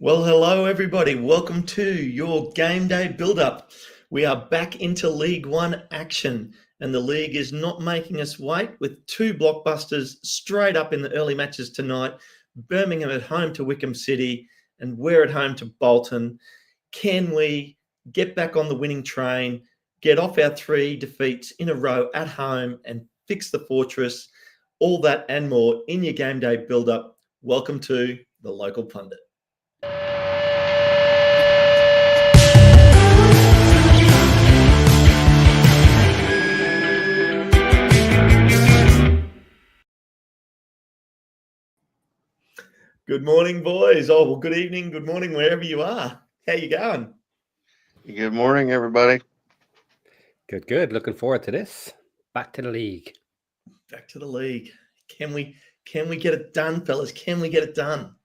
Well, hello everybody. Welcome to your game day build-up. We are back into League One action, and the league is not making us wait with two blockbusters straight up in the early matches tonight. Birmingham at home to Wickham City, and we're at home to Bolton. Can we get back on the winning train, get off our 3 defeats in a row at home, and fix the fortress? All that and more in your game day build-up. Welcome to the Local Pundit. Good morning, boys. Oh, well, good evening, good morning, wherever you are. How you going? Good morning, everybody. Good. Looking forward to this. Back to the league. Back to the league. Can we get it done, fellas? Can we get it done?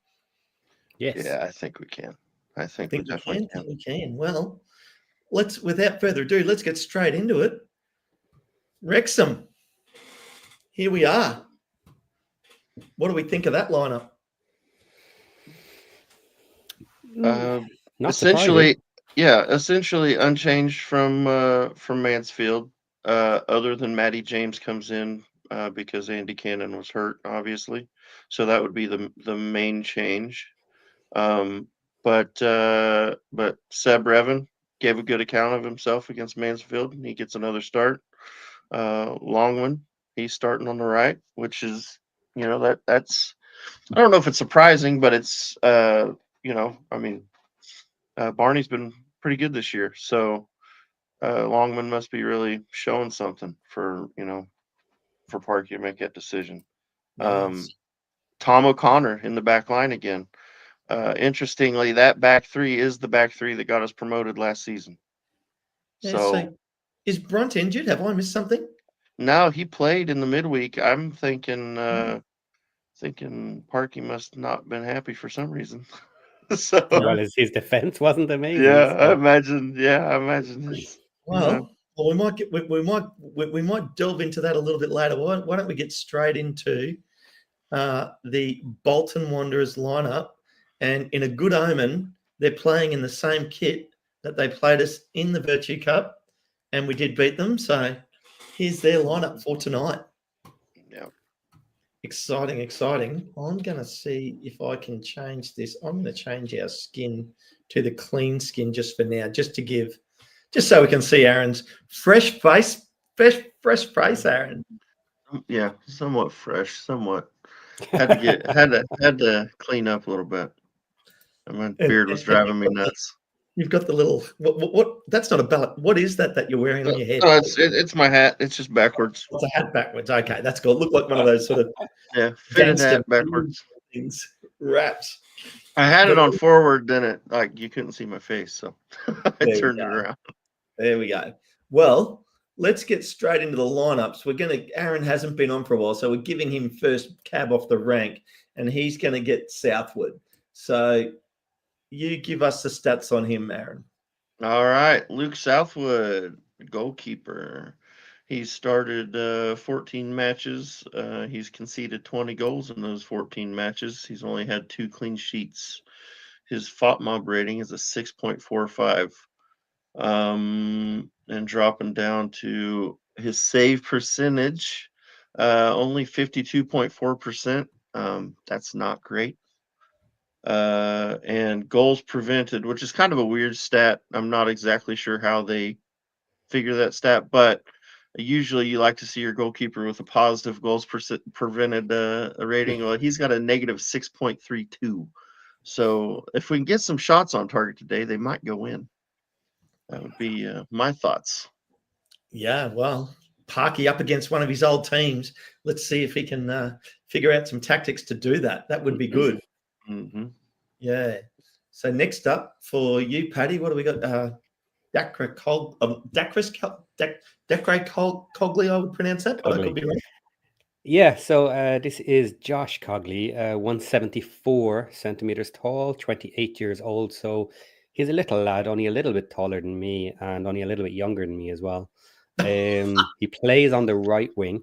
Yes. Yeah, I think we can. I think we definitely can. We can. Well, without further ado, let's get straight into it. Wrexham. Here we are. What do we think of that lineup? Essentially unchanged from Mansfield. Other than Matty James comes in because Andy Cannon was hurt, obviously. So that would be the main change. But Seb Revan gave a good account of himself against Mansfield, and he gets another start. Longman, he's starting on the right, which is, that's I don't know if it's surprising, but it's Barney's been pretty good this year, so Longman must be really showing something for Parky to make that decision. Yes. Tom O'Connor in the back line again. Interestingly, that back three is the back three that got us promoted last season. Yeah, so is Brunt injured? Have I missed something? No, he played in the midweek. I'm thinking Parky must not been happy for some reason. So well, his defense wasn't amazing. Yeah, so. I imagine his. Well, we might delve into that a little bit later. Why don't we get straight into the Bolton Wanderers lineup? And in a good omen, they're playing in the same kit that they played us in the Virtue Cup, and we did beat them. So here's their lineup for tonight. Yeah. Exciting. I'm going to see if I can change this. I'm going to change our skin to the clean skin just for now, just so we can see Aaron's fresh face, Aaron. Yeah, somewhat fresh, somewhat. Had to clean up a little bit. My beard was driving me nuts. You've got the little what? That's not a belt. What is that you're wearing on your head? No, it's my hat. It's just backwards. It's a hat backwards. Okay, that's cool. Look like one of those sort of fitted hat backwards things. Wraps. I had it on forward, then it you couldn't see my face, so I turned it around. There we go. Well, let's get straight into the lineups. Aaron hasn't been on for a while, so we're giving him first cab off the rank, and he's going to get Southwood. So you give us the stats on him, Aaron. All right. Luke Southwood, goalkeeper. He's started 14 matches. He's conceded 20 goals in those 14 matches. He's only had 2 clean sheets. His FOTMOB rating is a 6.45. And dropping down to his save percentage, only 52.4%. That's not great. And goals prevented, which is kind of a weird stat. I'm not exactly sure how they figure that stat, but usually you like to see your goalkeeper with a positive goals prevented rating. Well, he's got a negative 6.32. So if we can get some shots on target today, they might go in. That would be my thoughts. Yeah, well, Parky up against one of his old teams. Let's see if he can figure out some tactics to do that. That would be good. Mm-hmm. Yeah. So next up for you, Paddy, what do we got? Dacre Cogley, I would pronounce that, but I could be wrong. Yeah, so this is Josh Cogley, 174 centimeters tall, 28 years old. So he's a little lad, only a little bit taller than me and only a little bit younger than me as well. He plays on the right wing.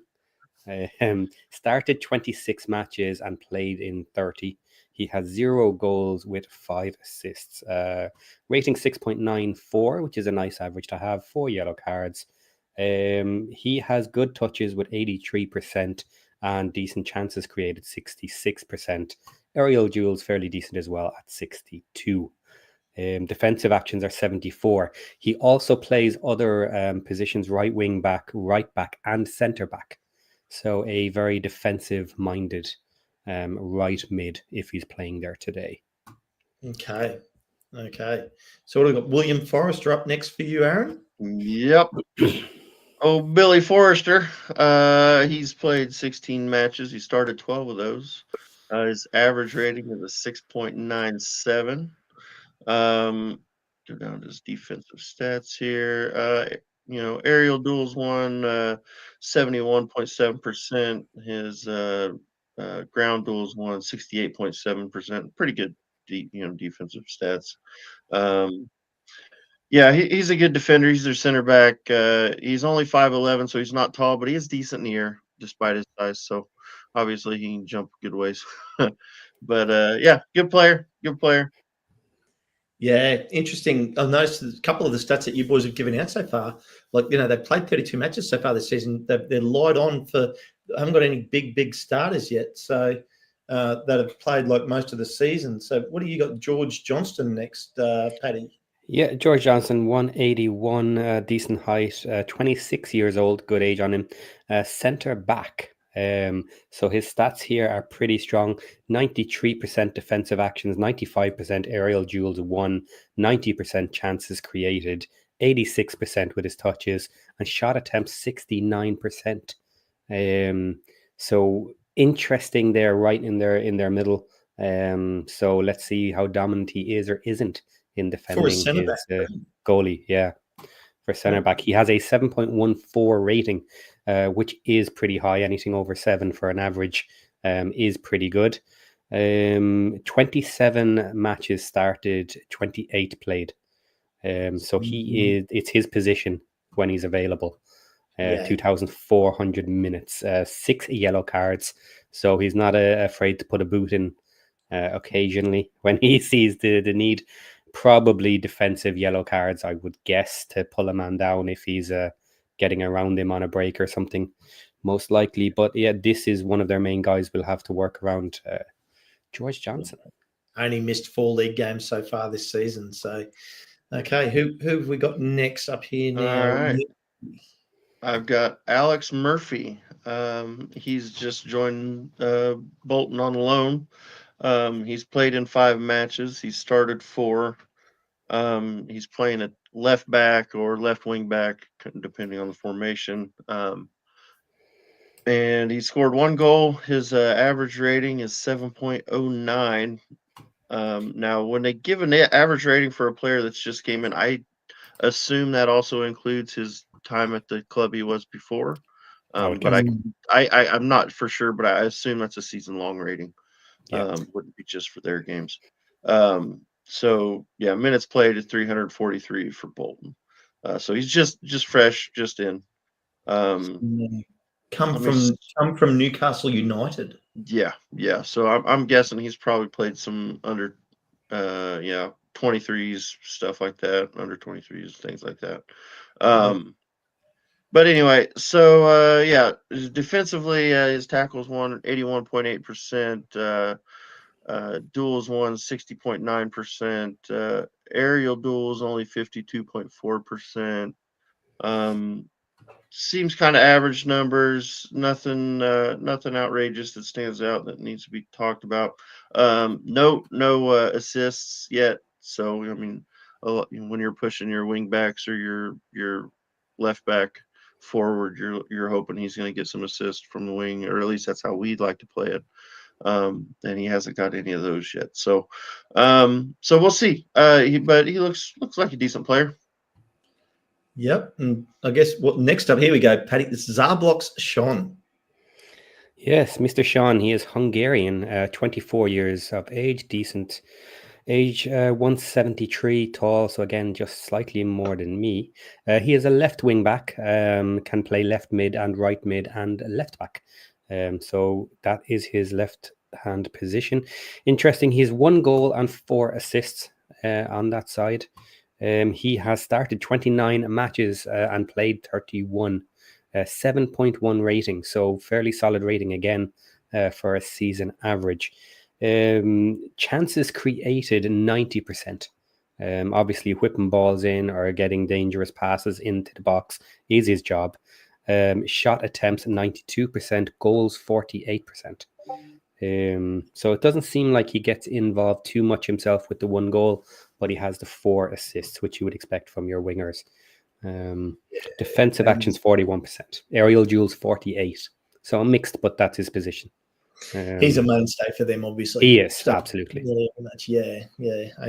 Started 26 matches and played in 30. He has 0 goals with 5 assists. Rating 6.94, which is a nice average to have. 4 yellow cards. He has good touches with 83% and decent chances created 66%. Aerial duels fairly decent as well at 62. Defensive actions are 74. He also plays other positions: right wing back, right back, and centre back. So a very defensive-minded right mid if he's playing there today. Okay. So what have we got? William Forrester up next for you, Aaron? Yep. Oh, Billy Forrester. He's played 16 matches. He started 12 of those. His average rating is a 6.97. Go down to his defensive stats here. Aerial duels won 71.7%. His ground duels won 68.7%. Pretty good, defensive stats. Yeah, he's a good defender. He's their center back. He's only 5'11", so he's not tall, but he is decent in the air despite his size. So obviously he can jump good ways. But yeah, good player. Good player. Yeah, interesting. I've noticed a couple of the stats that you boys have given out so far. Like, they've played 32 matches so far this season. They're light on for. I haven't got any big starters yet. So that have played like most of the season. So what do you got? George Johnston next, Paddy? Yeah, George Johnson, 181, decent height, 26 years old, good age on him. Centre back. So his stats here are pretty strong. 93% defensive actions, 95% aerial duels won, 90% chances created, 86% with his touches, and shot attempts 69%. So interesting there, right in their middle. So let's see how dominant he is or isn't in defending his goalie. Yeah, for centre back, he has a 7.14 rating, which is pretty high. Anything over 7 for an average is pretty good. 27 matches started, 28 played. So it's his position when he's available. 2,400 minutes, 6 yellow cards. So he's not afraid to put a boot in occasionally when he sees the need. Probably defensive yellow cards, I would guess, to pull a man down if he's getting around him on a break or something, most likely. But yeah, this is one of their main guys we'll have to work around. George Johnson. Only missed 4 league games so far this season. So, okay, who have we got next up here now? All right. I've got Alex Murphy. He's just joined Bolton on loan. He's played in 5 matches. He's started 4. He's playing at left back or left wing back, depending on the formation. And he scored 1 goal. His average rating is 7.09. Now, when they give an average rating for a player that's just came in, I assume that also includes his time at the club he was before. But I'm not for sure, but I assume that's a season-long rating. Wouldn't be just for their games. So yeah, minutes played is 343 for Bolton. So he's just fresh, just in. Come from Newcastle United. Yeah. So I'm guessing he's probably played some under 23s, stuff like that, under 23s, things like that. But anyway, so defensively, his tackles won 81.8%. Duels won 60.9%. Aerial duels only 52.4%. Seems kind of average numbers. Nothing outrageous that stands out that needs to be talked about. No assists yet. So I mean, when you're pushing your wing backs or your left back forward, you're hoping he's going to get some assists from the wing, or at least that's how we'd like to play it. And he hasn't got any of those yet. So we'll see. But he looks like a decent player. Yep. And I guess next up, here we go, Paddy. This is Zarblock's Sean. Yes, Mr. Sean. He is Hungarian, 24 years of age, decent Age 173, tall, so again, just slightly more than me. He is a left wing back, can play left mid and right mid and left back. So that is his left hand position. Interesting, he's 1 goal and 4 assists on that side. He has started 29 matches and played 31. 7.1 rating, so fairly solid rating again for a season average. Chances created 90%. Obviously, whipping balls in or getting dangerous passes into the box is his job. Shot attempts 92%, goals 48%. So it doesn't seem like he gets involved too much himself with the 1 goal, but he has the 4 assists, which you would expect from your wingers. Defensive actions 41%, aerial duels 48. So mixed, but that's his position. He's a mainstay for them, obviously. He is, absolutely. Really much. Yeah.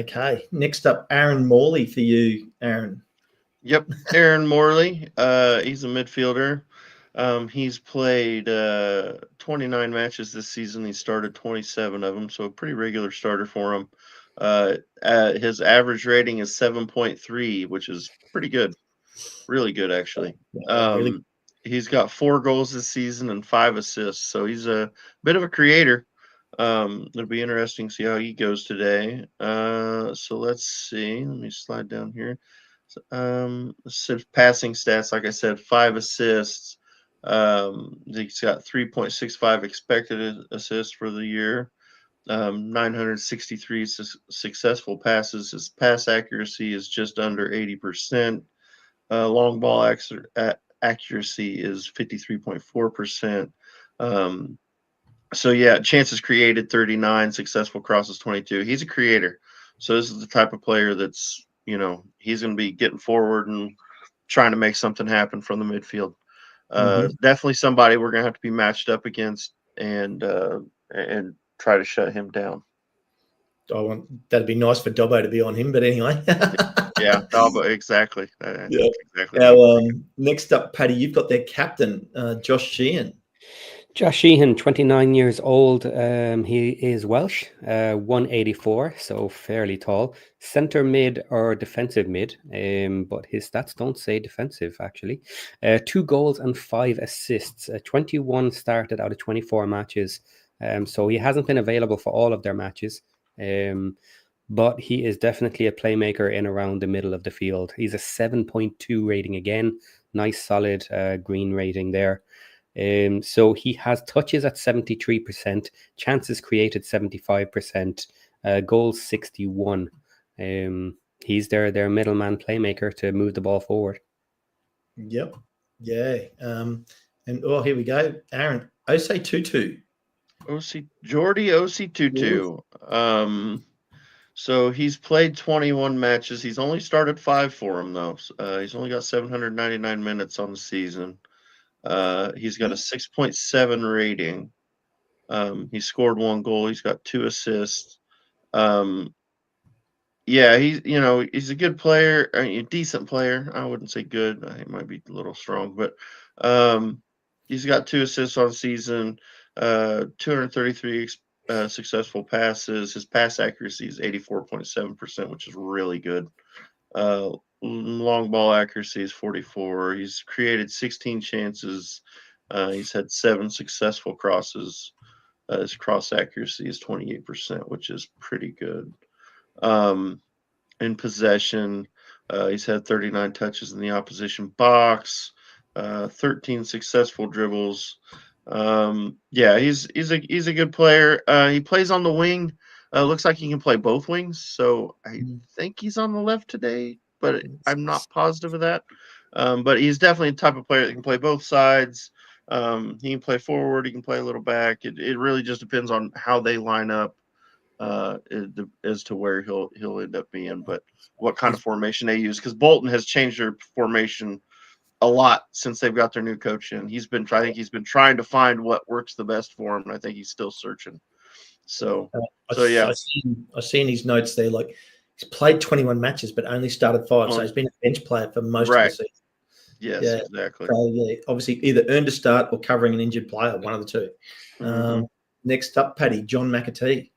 Okay. Next up, Aaron Morley for you, Aaron. Yep, Aaron Morley. He's a midfielder. He's played 29 matches this season. He started 27 of them, so a pretty regular starter for him. His average rating is 7.3, which is pretty good. Really good, actually. Really? He's got 4 goals this season and 5 assists, so he's a bit of a creator. It'll be interesting to see how he goes today. So let's see. Let me slide down here. Passing stats, like I said, 5 assists. He's got 3.65 expected assists for the year. 963 successful passes. His pass accuracy is just under 80%. Long ball accuracy is 53.4%. So yeah, chances created 39, successful crosses 22. He's a creator. So this is the type of player that's, he's going to be getting forward and trying to make something happen from the midfield. Definitely somebody we're going to have to be matched up against and try to shut him down. That'd be nice for Dobbo to be on him, but anyway. Yeah, Dobbo, exactly. Yeah. Exactly. Now, next up, Paddy, you've got their captain, Josh Sheehan. Josh Sheehan, 29 years old. He is Welsh, 184, so fairly tall. Centre mid or defensive mid, but his stats don't say defensive, actually. 2 goals and 5 assists. 21 started out of 24 matches, so he hasn't been available for all of their matches. But he is definitely a playmaker in around the middle of the field. He's a 7.2 rating again. Nice, solid green rating there. So he has touches at 73%, chances created 75%, goals 61. He's their middleman playmaker to move the ball forward. Yep. Yeah. And here we go. Aaron, Osei Tutu. Jordi Osei Tutu. So he's played 21 matches. He's only started 5 for him, though. He's only got 799 minutes on the season. He's got a 6.7 rating. He scored 1 goal. He's got 2 assists. Yeah, he's a good player, a decent player. I wouldn't say good. I think it might be a little strong, but he's got 2 assists on the season, 233 successful passes. His pass accuracy is 84.7%, which is really good. Long ball accuracy is 44. He's created 16 chances. He's had 7 successful crosses. His cross accuracy is 28%, which is pretty good. In possession, he's had 39 touches in the opposition box, 13 successful dribbles. Yeah, he's a good player. He plays on the wing. Looks like he can play both wings. So I think he's on the left today, but I'm not positive of that. But he's definitely the type of player that can play both sides. He can play forward. He can play a little back. It really just depends on how they line up as to where he'll end up being. But what kind of formation they use, because Bolton has changed their formation a lot since they've got their new coach in. I think he's been trying to find what works the best for him, and I think he's still searching. So yeah. I see in his notes there, like he's played 21 matches, but only started 5. So he's been a bench player for most of the season. Yes, exactly. So yeah, obviously either earned a start or covering an injured player, one of the two. Next up, Paddy, John McAtee.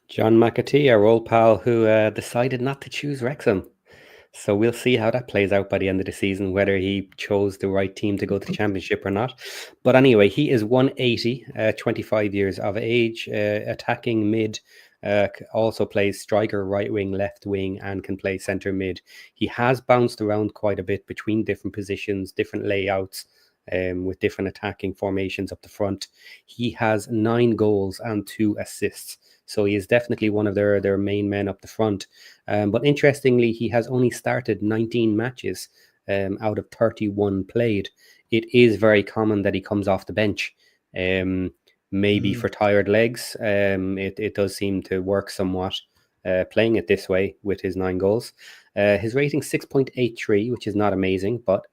John McAtee, our old pal, who decided not to choose Wrexham. So we'll see how that plays out by the end of the season, whether he chose the right team to go to the championship or not. But anyway, he is 180, 25 years of age, attacking mid, also plays striker, right wing, left wing, and can play centre mid. He has bounced around quite a bit between different positions, different layouts, with different attacking formations up the front. He has 9 goals and 2 assists. So he is definitely one of their main men up the front. But interestingly, he has only started 19 matches out of 31 played. It is very common that he comes off the bench, maybe for tired legs. It does seem to work somewhat playing it this way with his 9 goals. His rating 6.83, which is not amazing, but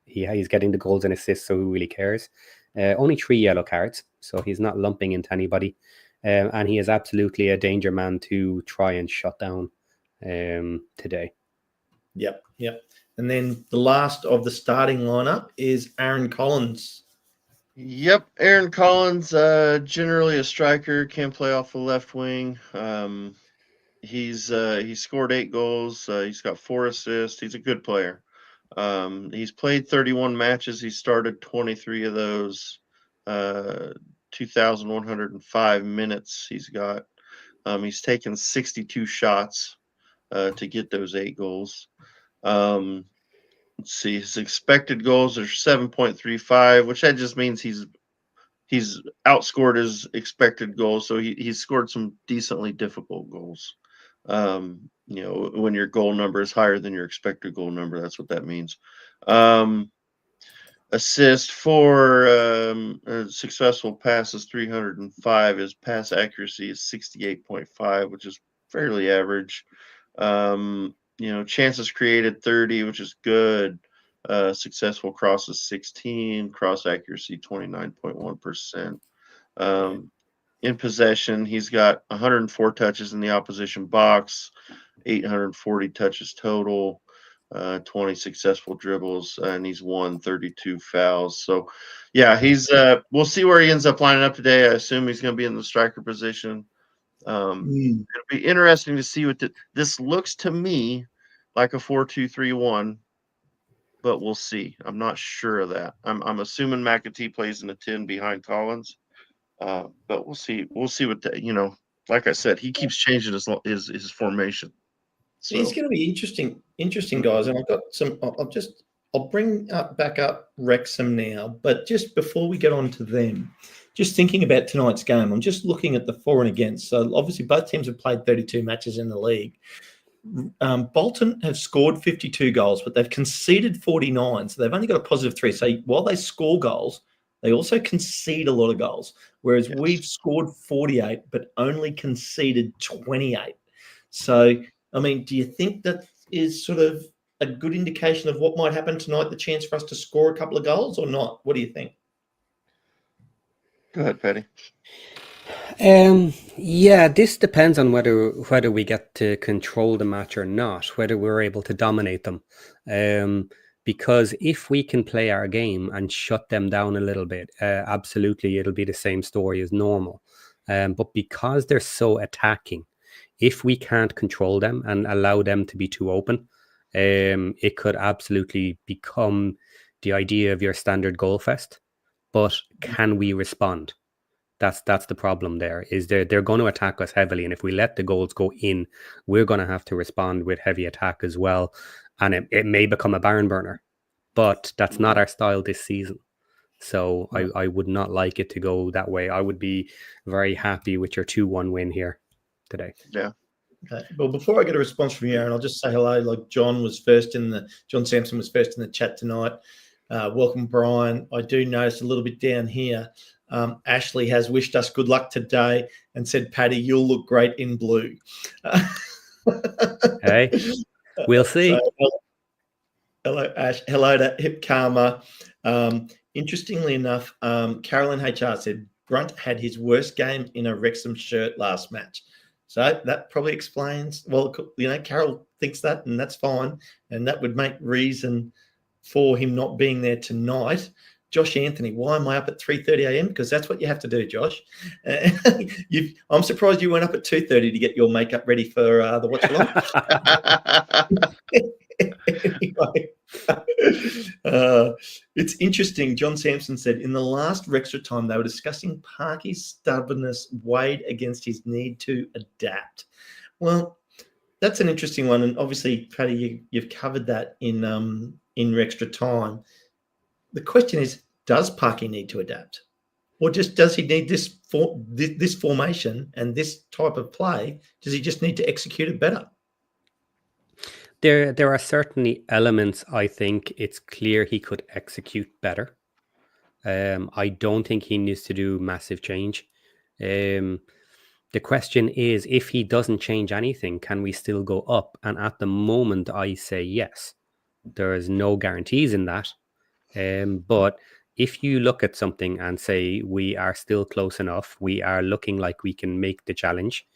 he's getting the goals and assists, so who really cares? Only 3 yellow cards, so he's not lumping into anybody. And he is absolutely a danger man to try and shut down today. Yep. And then the last of the starting lineup is Aaron Collins. Yep, Aaron Collins, generally a striker, can play off the left wing. He's scored 8 goals. He's got 4 assists. He's a good player. He's played 31 matches. He started 23 of those. 2,105 minutes he's got. He's taken 62 shots to get those 8 goals. Let's see, his expected goals are 7.35, which that just means he's outscored his expected goals. So he's scored some decently difficult goals. When your goal number is higher than your expected goal number, that's what that means. Assist for successful passes 305. His pass accuracy is 68.5, which is fairly average. Chances created 30, which is good. Successful crosses 16, cross accuracy 29.1%. In possession, he's got 104 touches in the opposition box, 840 touches total. 20 successful dribbles, and he's won 32 fouls. So, yeah, he's. We'll see where he ends up lining up today. I assume he's going to be in the striker position. It'll be interesting to see what this looks to me like a 4-2-3-1, but we'll see. I'm not sure of that. I'm assuming McAtee plays in the 10 behind Collins, but we'll see. We'll see what like I said, he keeps changing his formation. So it's going to be interesting, guys. And I've got some. I'll bring back up Wrexham now, but just before we get on to them, just thinking about tonight's game, I'm just looking at the for and against. So obviously both teams have played 32 matches in the league. Bolton have scored 52 goals, but they've conceded 49. So they've only got a positive 3. So while they score goals, they also concede a lot of goals, whereas we've scored 48, but only conceded 28. So, I mean, do you think that is sort of a good indication of what might happen tonight, the chance for us to score a couple of goals or not? What do you think? Go ahead, Paddy. Yeah, this depends on whether we get to control the match or not, whether we're able to dominate them. Because if we can play our game and shut them down a little bit, absolutely, it'll be the same story as normal. But because they're so attacking, if we can't control them and allow them to be too open, it could absolutely become the idea of your standard goal fest. But can we respond? That's the problem there, is they're going to attack us heavily. And if we let the goals go in, we're going to have to respond with heavy attack as well. And it may become a barn burner, but that's not our style this season. So I would not like it to go that way. I would be very happy with your 2-1 win here today. Yeah. Okay. Well, before I get a response from you, Aaron, I'll just say hello. Like John Sampson was first in the chat tonight. Welcome, Brian. I do notice a little bit down here. Ashley has wished us good luck today and said, Paddy, you'll look great in blue. Hey, we'll see. So, hello, Ash. Hello to Hip Karma. Interestingly enough, Carolyn HR said Brunt had his worst game in a Wrexham shirt last match. So that probably explains, well, Carol thinks that, and that's fine. And that would make reason for him not being there tonight. Josh Anthony, why am I up at 3:30 a.m.? Because that's what you have to do, Josh. I'm surprised you went up at 2:30 to get your makeup ready for the watch along. Anyway, it's interesting. John Sampson said in the last Wrexham time they were discussing Parky's stubbornness weighed against his need to adapt. Well, that's an interesting one, and obviously, Paddy, you've covered that in Extra Time. The question is, does Parky need to adapt, or just does he need this formation and this type of play? Does he just need to execute it better? There are certainly elements I think it's clear he could execute better. I don't think he needs to do massive change. The question is, if he doesn't change anything, can we still go up? And at the moment, I say yes. There is no guarantees in that. But if you look at something and say we are still close enough, we are looking like we can make the challenge,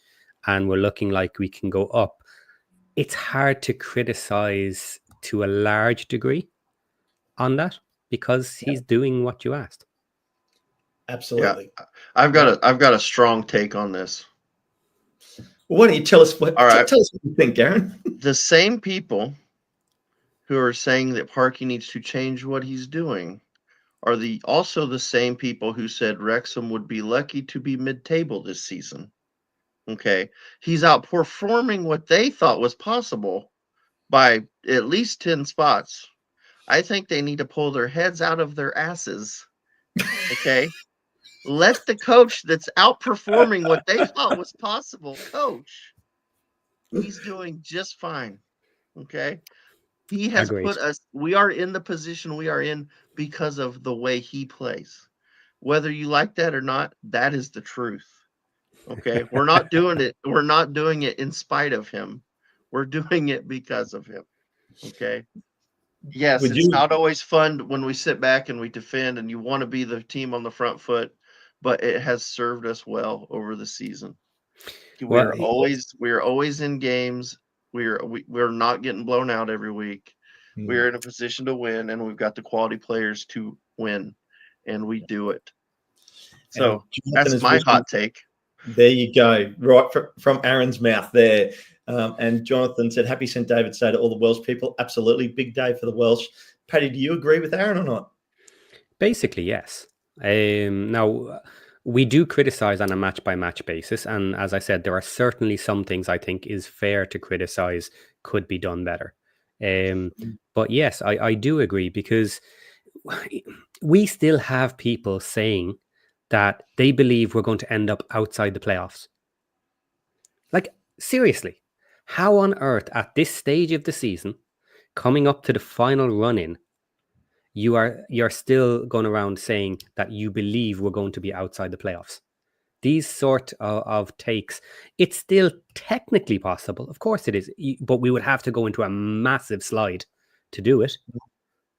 and we're looking like we can go up, it's hard to criticize to a large degree on that because he's doing what you asked. Absolutely. Yeah. I've got a strong take on this. Well, why don't you tell us what right. Tell us what you think, Garen? The same people who are saying that Parky needs to change what he's doing are also the same people who said Wrexham would be lucky to be mid-table this season. Okay. He's outperforming what they thought was possible by at least 10 spots. I think they need to pull their heads out of their asses. Okay. Let the coach that's outperforming what they thought was possible coach. He's doing just fine. Okay. He has Agreed. we are in the position we are in because of the way he plays. Whether you like that or not, that is the truth. Okay. We're not doing it. We're not doing it in spite of him. We're doing it because of him. Okay. Yes, it's not always fun when we sit back and we defend and you want to be the team on the front foot, but it has served us well over the season. We're always in games. We're not getting blown out every week. We're in a position to win, and we've got the quality players to win, and we do it. So that's my hot take. There you go, right from Aaron's mouth there. And Jonathan said, happy St. David's Day to all the Welsh people. Absolutely. Big day for the Welsh. Paddy, do you agree with Aaron or not? Basically, yes. Now, we do criticize on a match-by-match basis. And as I said, there are certainly some things I think is fair to criticize could be done better. But yes, I do agree, because we still have people saying that they believe we're going to end up outside the playoffs. Like, seriously, how on earth at this stage of the season, coming up to the final run-in, you're still going around saying that you believe we're going to be outside the playoffs? These sort of takes, it's still technically possible. Of course it is, but we would have to go into a massive slide to do it.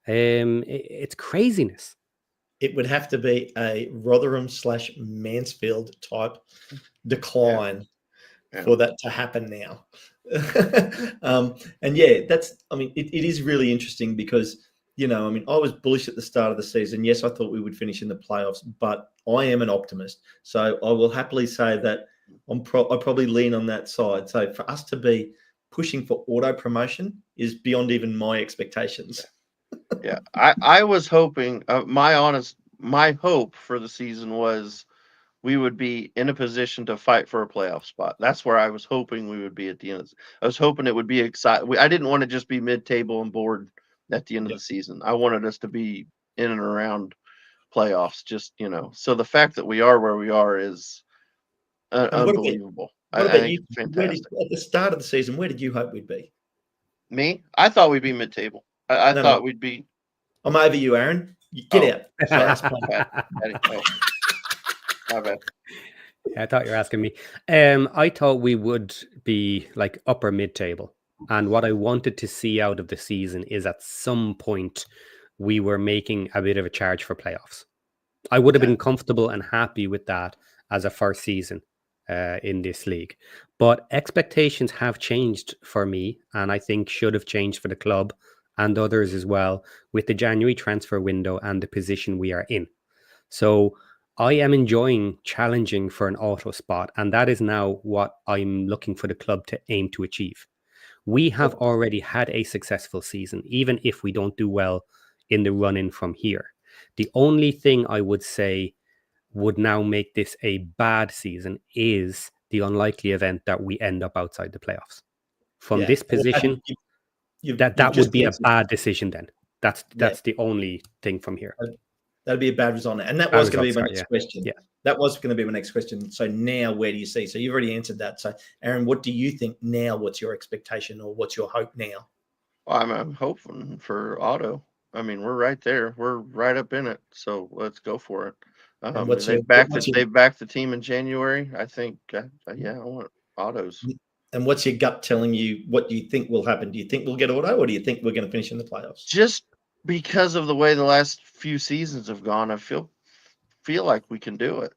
It's craziness. It would have to be a Rotherham/Mansfield type decline for that to happen now. And yeah, it is really interesting because, I was bullish at the start of the season. Yes, I thought we would finish in the playoffs, but I am an optimist. So I will happily say that I probably lean on that side. So for us to be pushing for auto promotion is beyond even my expectations. Yeah, I was hoping, my hope for the season was we would be in a position to fight for a playoff spot. That's where I was hoping we would be at the end. I was hoping it would be exciting. I didn't want to just be mid-table and bored at the end of the season. I wanted us to be in and around playoffs, so the fact that we are where we are is unbelievable. What about you? Fantastic. At the start of the season, where did you hope we'd be? Me? I thought we'd be mid-table. I thought we'd be. I'm over you, Aaron. Get out. My bad. Yeah, I thought you were asking me. I thought we would be like upper mid-table. And what I wanted to see out of the season is at some point we were making a bit of a charge for playoffs. I would have been comfortable and happy with that as a first season in this league. But expectations have changed for me, and I think should have changed for the club and others as well with the January transfer window and the position we are in. So I am enjoying challenging for an auto spot, and that is now what I'm looking for the club to aim to achieve. We have already had a successful season, even if we don't do well in the run-in from here. The only thing I would say would now make this a bad season is the unlikely event that we end up outside the playoffs. From this position, that would be a bad decision then. That's the only thing from here. That'd be a bad result. And that was going to be my next question. Yeah. That was going to be my next question. So now where do you see? So you've already answered that. So Aaron, what do you think now? What's your expectation or what's your hope now? Well, I'm hoping for auto. I mean, we're right there. We're right up in it. So let's go for it. They've backed the team in January. I think, I want autos. And what's your gut telling you? What do you think will happen? Do you think we'll get auto, or do you think we're going to finish in the playoffs? Just because of the way the last few seasons have gone, I feel like we can do it.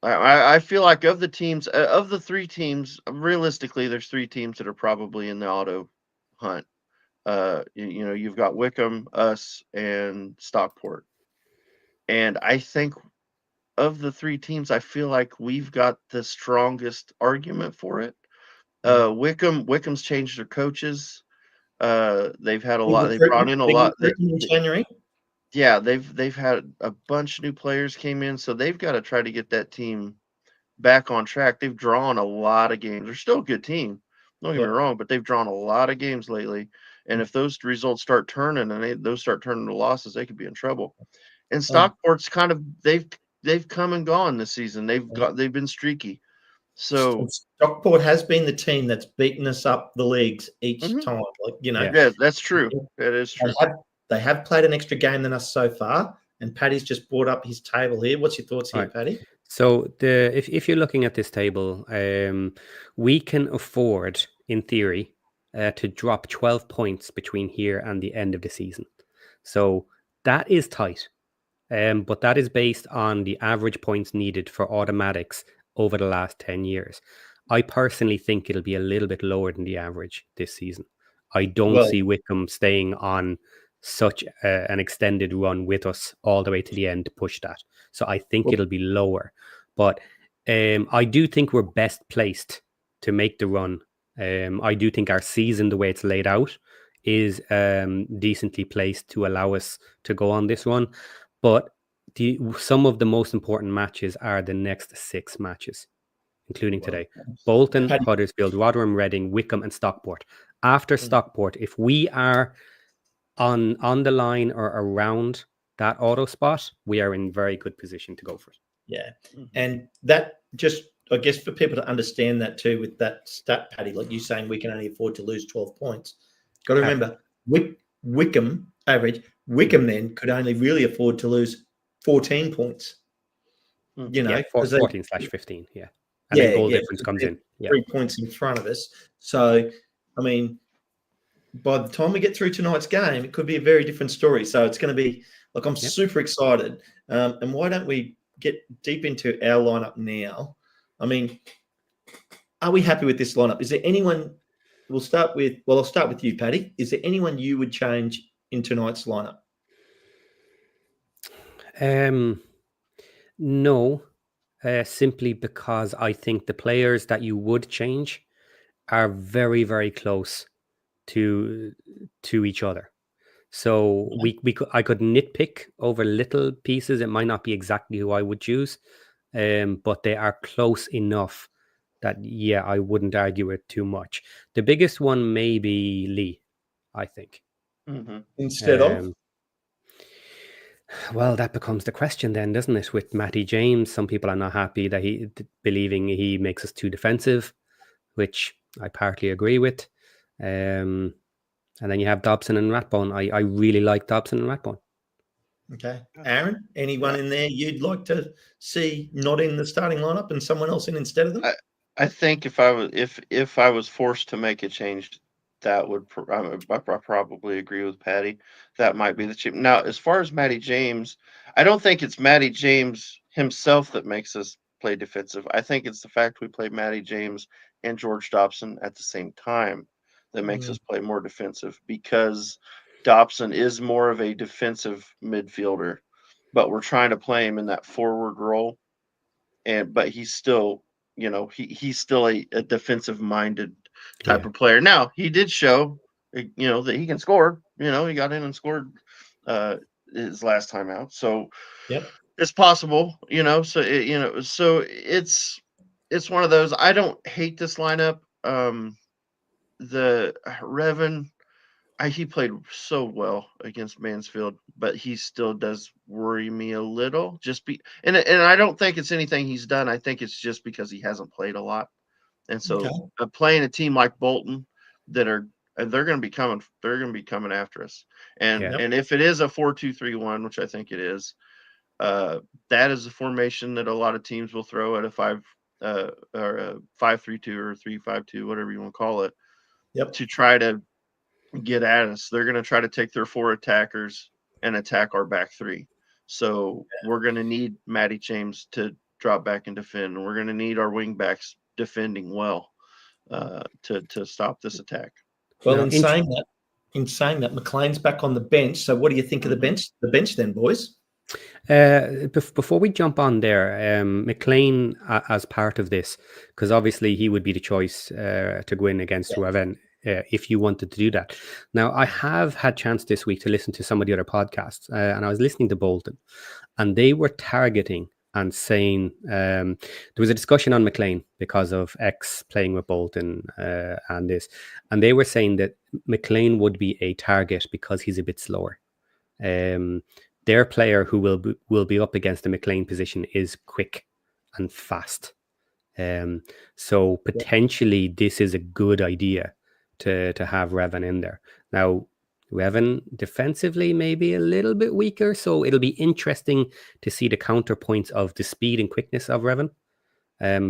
I feel like of the teams, of the 3 teams, realistically, there's 3 teams that are probably in the auto hunt. You've got Wickham, us, and Stockport. And I think of the 3 teams, I feel like we've got the strongest argument for it. Wickham's changed their coaches. They've had a lot. They brought in a lot in January. Yeah, they've had a bunch of new players came in, so they've got to try to get that team back on track. They've drawn a lot of games. They're still a good team. Don't get me wrong, but they've drawn a lot of games lately. And if those results start turning and those start turning to losses, they could be in trouble. And Stockport's kind of they've come and gone this season. They've been streaky. So Stockport has been the team that's beaten us up the leagues each time. Yeah, that's true. That is true. They have played an extra game than us so far, and Paddy's just brought up his table here. What's your thoughts here, Paddy? So if you're looking at this table, we can afford, in theory, to drop 12 points between here and the end of the season. So that is tight, but that is based on the average points needed for automatics over the last 10 years. I personally think it'll be a little bit lower than the average this season. I don't see Wickham staying on such an extended run with us all the way to the end to push that. So I think it'll be lower. But I do think we're best placed to make the run. I do think our season, the way it's laid out, is decently placed to allow us to go on this run. But some of the most important matches are the next 6 matches, including today. Bolton, Huddersfield, Rotherham, Reading, Wickham, and Stockport. After Stockport, if we are on the line or around that auto spot, we are in very good position to go for it. Yeah. And that just, I guess, for people to understand that too, with that stat, Paddy, like you saying we can only afford to lose 12 points. Got to remember, Wickham then could only really afford to lose 14 points. 14/15, yeah. And then goal difference comes in. 3 points in front of us. So, I mean, by the time we get through tonight's game, it could be a very different story. So it's going to be, like, I'm super excited. And why don't we get deep into our lineup now? I mean, are we happy with this lineup? Is there anyone, I'll start with you, Paddy. Is there anyone you would change in tonight's lineup? No, simply because I think the players that you would change are very, very close to each other. So I could nitpick over little pieces. It might not be exactly who I would choose, but they are close enough that, I wouldn't argue it too much. The biggest one may be Lee, I think. Instead of? Well, that becomes the question then, doesn't it? With Matty James, some people are not happy that believing he makes us too defensive, which I partly agree with. And then you have Dobson and Rathbone. I really like Dobson and Rathbone. Okay. Aaron, anyone in there you'd like to see not in the starting lineup and someone else in instead of them? I think if I was forced to make a change, that would I probably agree with Paddy. That might be the cheap. Now, as far as Matty James, I don't think it's Matty James himself that makes us play defensive. I think it's the fact we play Matty James and George Dobson at the same time that makes us play more defensive, because Dobson is more of a defensive midfielder, but we're trying to play him in that forward role. But he's still, he's still a defensive minded type of player. Now, he did show, that he can score. He got in and scored his last time out. So it's possible, so it's one of those. I don't hate this lineup. The Revan, he played so well against Mansfield, but he still does worry me a little. And I don't think it's anything he's done. I think it's just because he hasn't played a lot, and so playing a team like Bolton they're going to be coming. They're going to be coming after us. And if it is a 4-2-3-1, which I think it is, that is a formation that a lot of teams will throw at a 5 or a 5-3-2 or 3-5-2, whatever you want to call it, to try to get at us. They're going to try to take their 4 attackers and attack our back 3. So we're going to need Matty James to drop back and defend. And we're going to need our wing backs defending well to stop this attack. Well, in saying that, McLean's back on the bench. So what do you think of the bench? The bench then, boys? Before we jump on there, McLean as part of this, because obviously he would be the choice to go in against Wrexham if you wanted to do that. Now, I have had chance this week to listen to some of the other podcasts, and I was listening to Bolton, and they were targeting and saying there was a discussion on McLean because of X playing with Bolton and this, and they were saying that McLean would be a target because he's a bit slower. Their player who will be up against the McLean position is quick and fast. So potentially this is a good idea to have Revan in there. Now, Revan defensively may be a little bit weaker, so it'll be interesting to see the counterpoints of the speed and quickness of Revan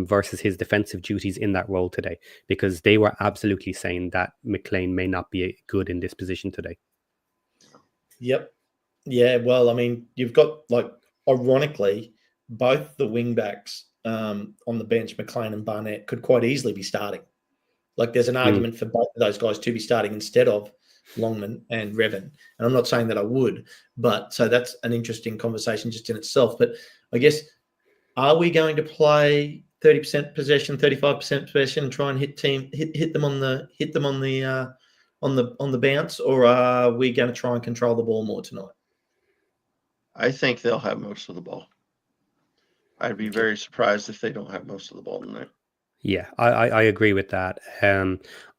versus his defensive duties in that role today, because they were absolutely saying that McLean may not be good in this position today. Yep. Yeah, well, I mean, you've got, ironically, both the wing backs on the bench, McLean and Barnett, could quite easily be starting. There's an argument for both of those guys to be starting instead of Longman and Revan. And I'm not saying that I would, but so that's an interesting conversation just in itself. But I guess, are we going to play 30% possession, 35% possession, and try and hit them on the bounce, or are we going to try and control the ball more tonight? I think they'll have most of the ball. I'd be very surprised if they don't have most of the ball tonight. Yeah, I agree with that.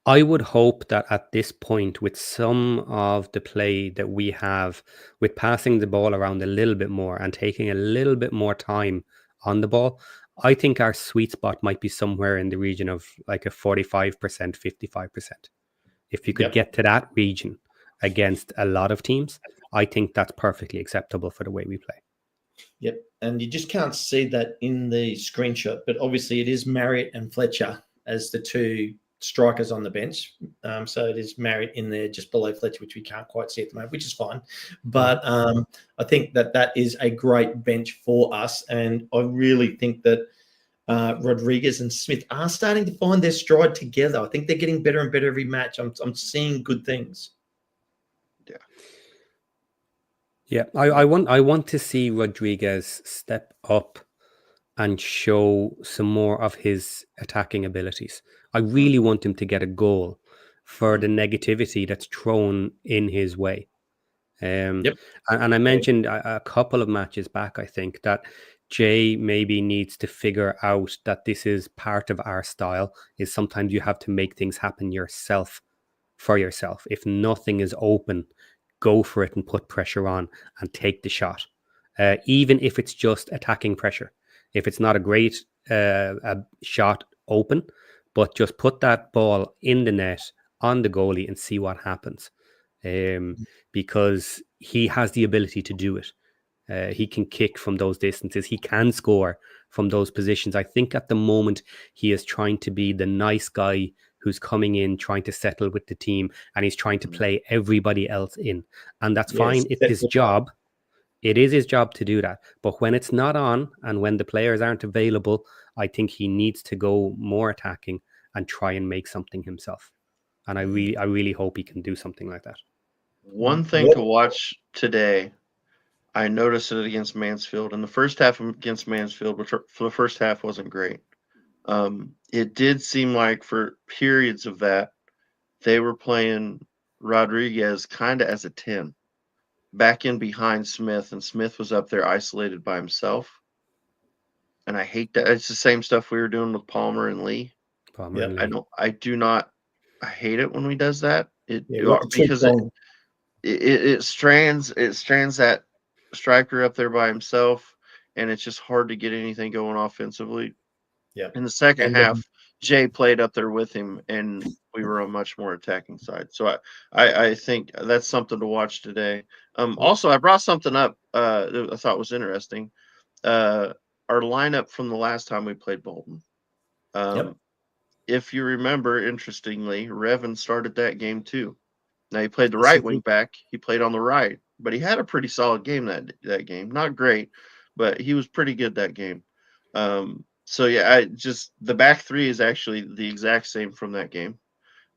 I would hope that at this point, with some of the play that we have, with passing the ball around a little bit more and taking a little bit more time on the ball, I think our sweet spot might be somewhere in the region of like a 45%, 55%. If you could get to that region against a lot of teams, I think that's perfectly acceptable for the way we play. Yep, and you just can't see that in the screenshot, but obviously it is Marriott and Fletcher as the 2 strikers on the bench. So it is Marriott in there just below Fletcher, which we can't quite see at the moment, which is fine. But I think that is a great bench for us, and I really think that Rodriguez and Smith are starting to find their stride together. I think they're getting better and better every match. I'm seeing good things. Yeah, I want to see Rodriguez step up and show some more of his attacking abilities. I really want him to get a goal for the negativity that's thrown in his way. And I mentioned a couple of matches back, I think, that Jay maybe needs to figure out that this is part of our style, is sometimes you have to make things happen yourself for yourself. If nothing is open, go for it and put pressure on and take the shot. Even if it's just attacking pressure. If it's not a great shot open, but just put that ball in the net on the goalie and see what happens. Because he has the ability to do it. He can kick from those distances. He can score from those positions. I think at the moment he is trying to be the nice guy who's coming in, trying to settle with the team, and he's trying to play everybody else in. And that's fine. It's his job. It is his job to do that. But when it's not on and when the players aren't available, I think he needs to go more attacking and try and make something himself. And I really hope he can do something like that. One thing to watch today, I noticed it against Mansfield. In the first half against Mansfield, which for the first half wasn't great. It did seem like for periods of that, they were playing Rodriguez kind of as a 10, back in behind Smith, and Smith was up there isolated by himself. And I hate that. It's the same stuff we were doing with Palmer and Lee. Palmer Yeah, and Lee. I hate it when we does that. Because It strands that striker up there by himself, and it's just hard to get anything going offensively. Yeah. In the second And, half, Jay played up there with him, and we were a much more attacking side. So I think that's something to watch today. Also, I brought something up that I thought was interesting. Our lineup from the last time we played Bolton. If you remember, interestingly, Revan started that game too. Now he played the right wing back. He played on the right, but he had a pretty solid game that game. Not great, but he was pretty good that game. So yeah, the back three is actually the exact same from that game.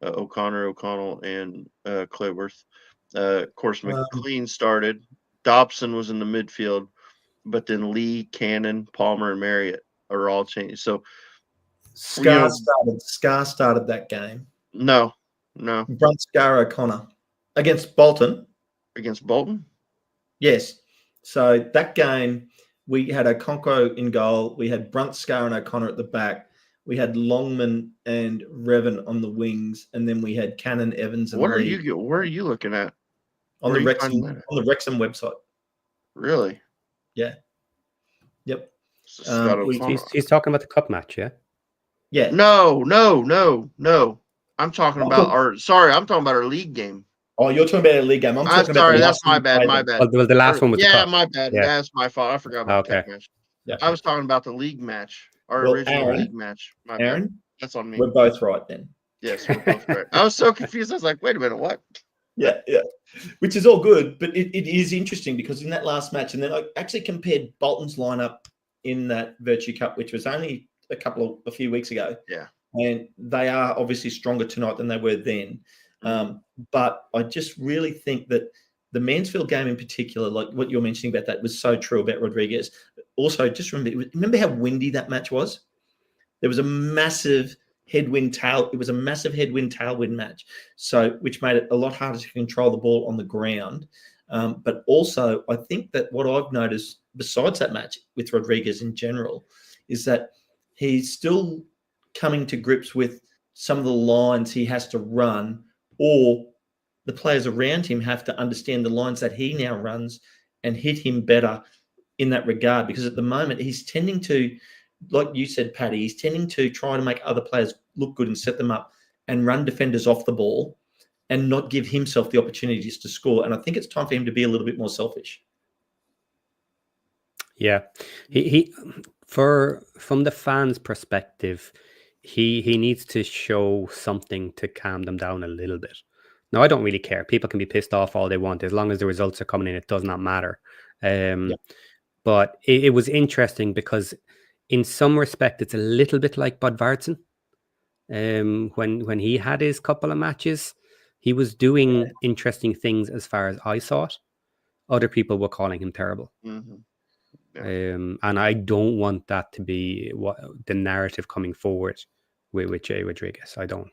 O'Connell, and Clayworth. Of course, McLean started. Dobson was in the midfield, but then Lee, Cannon, Palmer, and Marriott are all changed. So Scar started that game. No. Brunt, Scar, O'Connor against Bolton. Against Bolton? Yes. So that game, we had Okonkwo in goal. We had Brunt, Scar, and O'Connor at the back. We had Longman and Revan on the wings, and then we had Cannon, Evans, and Lee. Where are you looking at? On the Wrexham website. Really? Yeah. Yep. He's talking about the cup match, yeah? Yeah. No. I'm talking about our league game. Oh, you're talking about a league game. I'm sorry, that's my bad. Well, the last one was the cup. My bad. Yeah. That's my fault. I forgot about the cup match. Yeah. I was talking about the league match. Original league match. Aaron, that's on me. We're both right then. Yes, we're both right. I was so confused. I was like, wait a minute, what? Yeah. Which is all good, but it is interesting because in that last match, and then I actually compared Bolton's lineup in that Virtue Cup, which was only a few weeks ago. Yeah. And they are obviously stronger tonight than they were then. But I just really think that the Mansfield game in particular, like what you're mentioning about that, was so true about Rodriguez. Also, just remember how windy that match was? There was a massive tailwind match, which made it a lot harder to control the ball on the ground. But also, I think that what I've noticed besides that match with Rodriguez in general is that he's still coming to grips with some of the lines he has to run, or the players around him have to understand the lines that he now runs and hit him better in that regard. Because at the moment, he's tending to, like you said, Paddy, he's tending to try to make other players look good and set them up and run defenders off the ball and not give himself the opportunities to score. And I think it's time for him to be a little bit more selfish. Yeah. From the fans' perspective, he needs to show something to calm them down a little bit. Now, I don't really care. People can be pissed off all they want. As long as the results are coming in, it does not matter. But it was interesting because in some respect, it's a little bit like Bodvarsson. When he had his couple of matches, he was doing interesting things as far as I saw it. Other people were calling him terrible. Mm-hmm. Yeah. And I don't want that to be the narrative coming forward with Jay Rodriguez. I don't.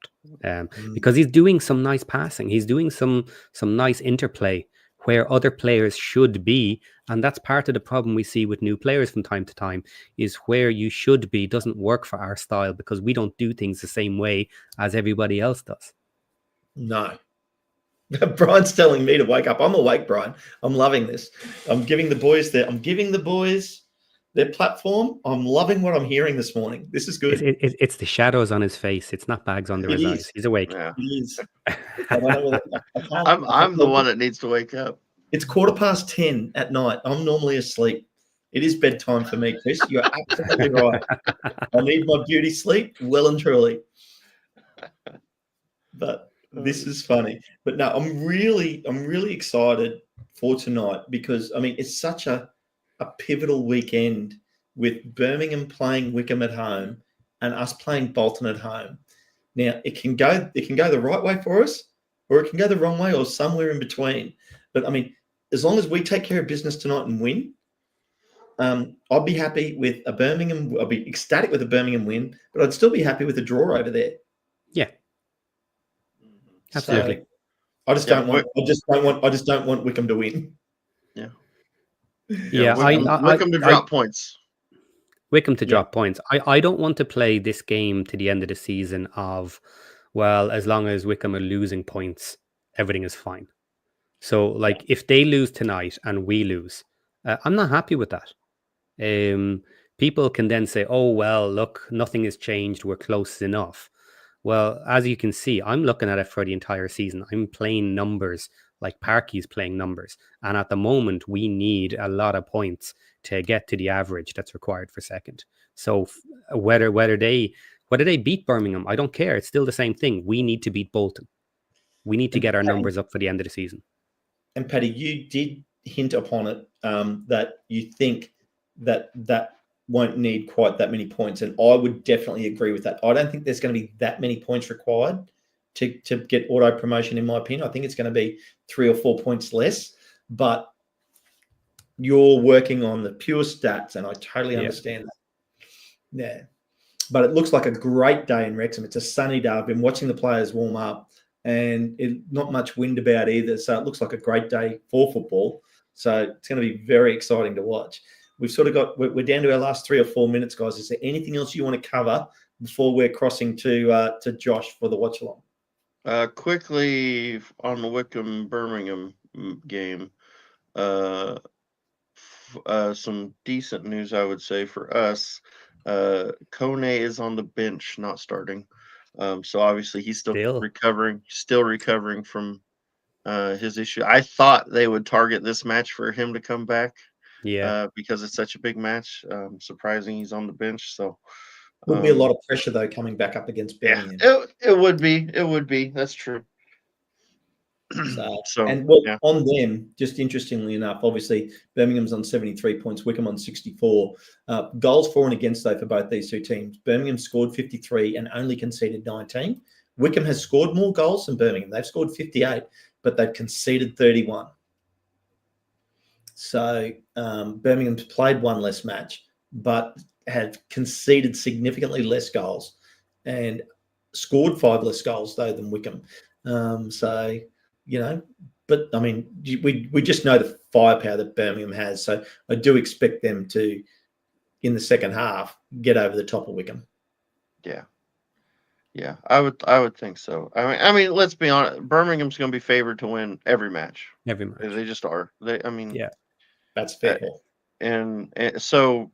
Because he's doing some nice passing. He's doing some nice interplay where other players should be. And that's part of the problem we see with new players from time to time, is where you should be doesn't work for our style because we don't do things the same way as everybody else does. No. Brian's telling me to wake up. I'm awake, Brian. I'm loving this. I'm giving the boys their platform. I'm loving what I'm hearing this morning. This is good. It's the shadows on his face. It's not bags under his eyes. He's awake. Yeah. It is. I'm the one that needs to wake up. It's 10:15 at night. I'm normally asleep. It is bedtime for me, Chris. You're absolutely right. I need my beauty sleep well and truly. But this is funny. But no, I'm really excited for tonight because, I mean, it's such a pivotal weekend with Birmingham playing Wickham at home and us playing Bolton at home. Now, it can go the right way for us, or it can go the wrong way, or somewhere in between. But I mean, as long as we take care of business tonight and win, I'd be happy with a Birmingham. I'd be ecstatic with a Birmingham win, but I'd still be happy with a draw over there. Yeah, So absolutely. I just don't want Wickham to win. Yeah, Wickham to drop points. Wickham to drop points. I don't want to play this game to the end of the season of, well, as long as Wickham are losing points, everything is fine. So, like, if they lose tonight and we lose, I'm not happy with that. People can then say, oh, well, look, nothing has changed. We're close enough. Well, as you can see, I'm looking at it for the entire season. I'm playing numbers like Parky's playing numbers. And at the moment, we need a lot of points to get to the average that's required for second. So whether they beat Birmingham, I don't care. It's still the same thing. We need to beat Bolton. We need to get our numbers up for the end of the season. And Paddy, you did hint upon it that you think that won't need quite that many points. And I would definitely agree with that. I don't think there's going to be that many points required to get auto promotion, in my opinion. I think it's going to be 3 or 4 points less. But you're working on the pure stats, and I totally understand that. Yeah. But it looks like a great day in Wrexham. It's a sunny day. I've been watching the players warm up, and not much wind about either. So it looks like a great day for football. So it's going to be very exciting to watch. We've sort of we're down to our last 3 or 4 minutes, guys. Is there anything else you want to cover before we're crossing to Josh for the watch along? Quickly on the Wickham Birmingham game, some decent news, I would say, for us. Kone is on the bench, not starting. So obviously he's still recovering from his issue. I thought they would target this match for him to come back. Yeah. Because it's such a big match. Surprising he's on the bench. So would be a lot of pressure though coming back up against Birmingham. Yeah, it would be. It would be. That's true. On them, just interestingly enough, obviously Birmingham's on 73 points, Wickham on 64. Goals for and against though for both these two teams. Birmingham scored 53 and only conceded 19. Wickham has scored more goals than Birmingham. They've scored 58, but they've conceded 31. So Birmingham's played one less match, but have conceded significantly less goals and scored 5 less goals though than Wickham. So, but I mean, we just know the firepower that Birmingham has. So I do expect them to, in the second half, get over the top of Wickham. Yeah, I would think so. I mean, let's be honest. Birmingham's going to be favored to win every match. Every match. They just are. That's fair. And so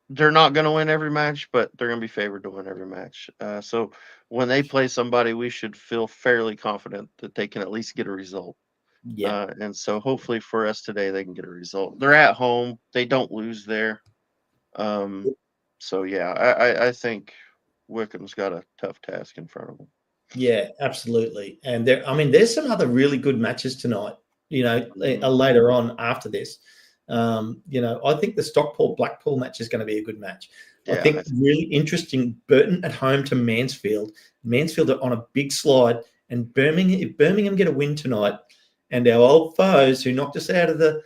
they're not going to win every match, but they're going to be favored to win every match. So when they play somebody, we should feel fairly confident that they can at least get a result. Yeah. And so hopefully for us today, they can get a result. They're at home. They don't lose there. So, yeah, I think Wickham's got a tough task in front of them. Yeah, absolutely. And there's some other really good matches tonight, later on after this. I think the Stockport-Blackpool match is going to be a good match. Yeah, I think really interesting. Burton at home to Mansfield. Mansfield are on a big slide, and if Birmingham get a win tonight, and our old foes who knocked us out of the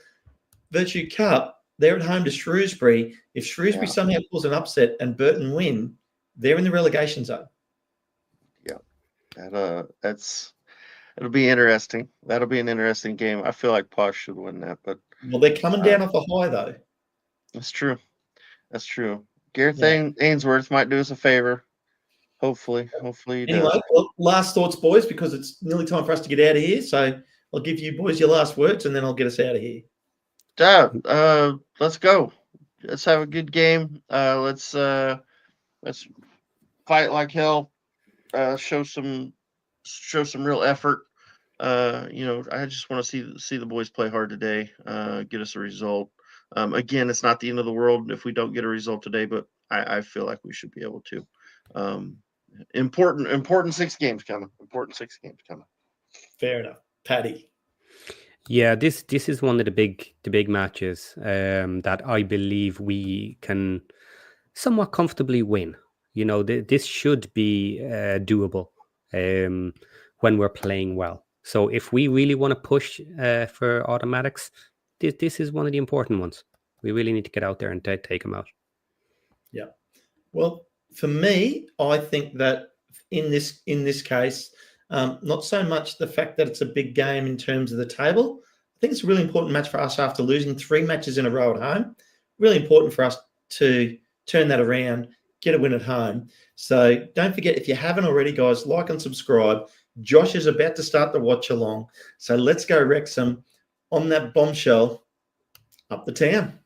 Virtue Cup, they're at home to Shrewsbury. If Shrewsbury somehow pulls an upset and Burton win, they're in the relegation zone. Yeah, it'll be interesting. That'll be an interesting game. I feel like Posh should win that, but they're coming down off a high though. That's true. Gareth Ainsworth might do us a favor. Hopefully. Anyway, last thoughts, boys, because it's nearly time for us to get out of here. So I'll give you boys your last words, and then I'll get us out of here. Let's go. Let's have a good game. Let's fight like hell. Show some real effort. I just want to see the boys play hard today. Get us a result. Again, it's not the end of the world if we don't get a result today, but I feel like we should be able to. Important 6 games coming. Fair enough, Paddy. Yeah, this is one of the big matches that I believe we can somewhat comfortably win. This should be doable when we're playing well. So if we really want to push for automatics, this is one of the important ones. We really need to get out there and take them out. Yeah. Well, for me, I think that in this case, not so much the fact that it's a big game in terms of the table. I think it's a really important match for us after losing 3 matches in a row at home. Really important for us to turn that around, get a win at home. So don't forget, if you haven't already, guys, like and subscribe. Josh is about to start the watch along. So let's go Wrexham on that bombshell up the town.